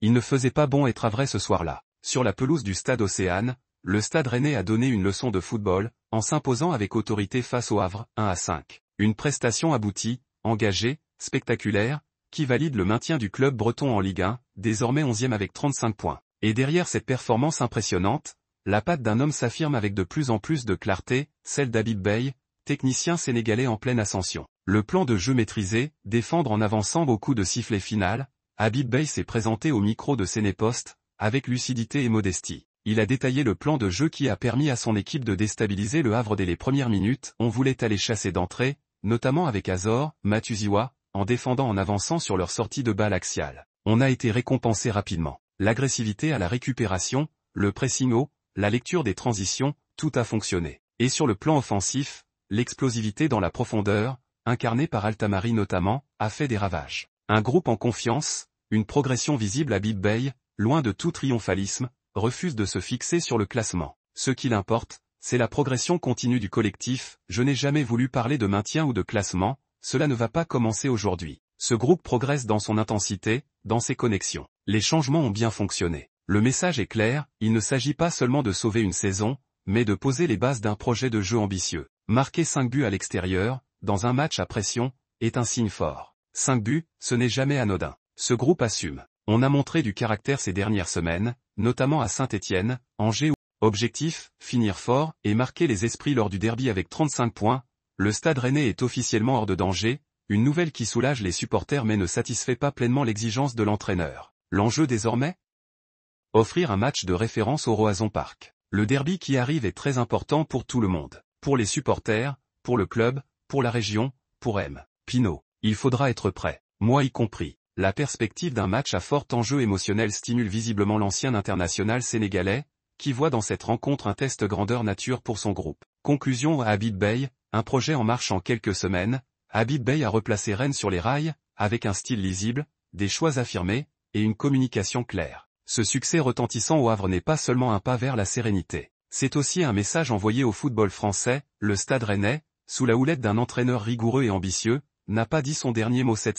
Il ne faisait pas bon être à vrai ce soir-là. Sur la pelouse du stade Océane, le Stade Rennais a donné une leçon de football, en s'imposant avec autorité face au Havre, 1-5. Une prestation aboutie, engagée, spectaculaire, qui valide le maintien du club breton en Ligue 1, désormais 11e avec 35 points. Et derrière cette performance impressionnante, la patte d'un homme s'affirme avec de plus en plus de clarté, celle d'Habib Beye, technicien sénégalais en pleine ascension. Le plan de jeu maîtrisé, défendre en avançant au coup de sifflet final, Habib Beye s'est présenté au micro de Sénépost, avec lucidité et modestie. Il a détaillé le plan de jeu qui a permis à son équipe de déstabiliser le Havre dès les premières minutes. On voulait aller chasser d'entrée, notamment avec Azor, Matuziwa, en défendant en avançant sur leur sortie de balle axiale. On a été récompensé rapidement. L'agressivité à la récupération, le pressing haut, la lecture des transitions, tout a fonctionné. Et sur le plan offensif, l'explosivité dans la profondeur, incarnée par Altamari notamment, a fait des ravages. Un groupe en confiance, une progression visible à Habib Beye, loin de tout triomphalisme, refuse de se fixer sur le classement. Ce qu'il importe, c'est la progression continue du collectif. Je n'ai jamais voulu parler de maintien ou de classement, cela ne va pas commencer aujourd'hui. Ce groupe progresse dans son intensité, dans ses connexions. Les changements ont bien fonctionné. Le message est clair, il ne s'agit pas seulement de sauver une saison, mais de poser les bases d'un projet de jeu ambitieux. Marquer 5 buts à l'extérieur, dans un match à pression, est un signe fort. 5 buts, ce n'est jamais anodin. Ce groupe assume. On a montré du caractère ces dernières semaines, notamment à Saint-Étienne, Angers. Objectif, finir fort et marquer les esprits lors du derby avec 35 points. Le Stade Rennais est officiellement hors de danger, une nouvelle qui soulage les supporters mais ne satisfait pas pleinement l'exigence de l'entraîneur. L'enjeu désormais ? Offrir un match de référence au Roazhon Park. Le derby qui arrive est très important pour tout le monde. Pour les supporters, pour le club, pour la région, pour M. Pinot. Il faudra être prêt, moi y compris. La perspective d'un match à fort enjeu émotionnel stimule visiblement l'ancien international sénégalais, qui voit dans cette rencontre un test grandeur nature pour son groupe. Conclusion à Habib Beye, un projet en marche en quelques semaines. Habib Beye a replacé Rennes sur les rails, avec un style lisible, des choix affirmés, et une communication claire. Ce succès retentissant au Havre n'est pas seulement un pas vers la sérénité. C'est aussi un message envoyé au football français. Le Stade Rennais, sous la houlette d'un entraîneur rigoureux et ambitieux, n'a pas dit son dernier mot cette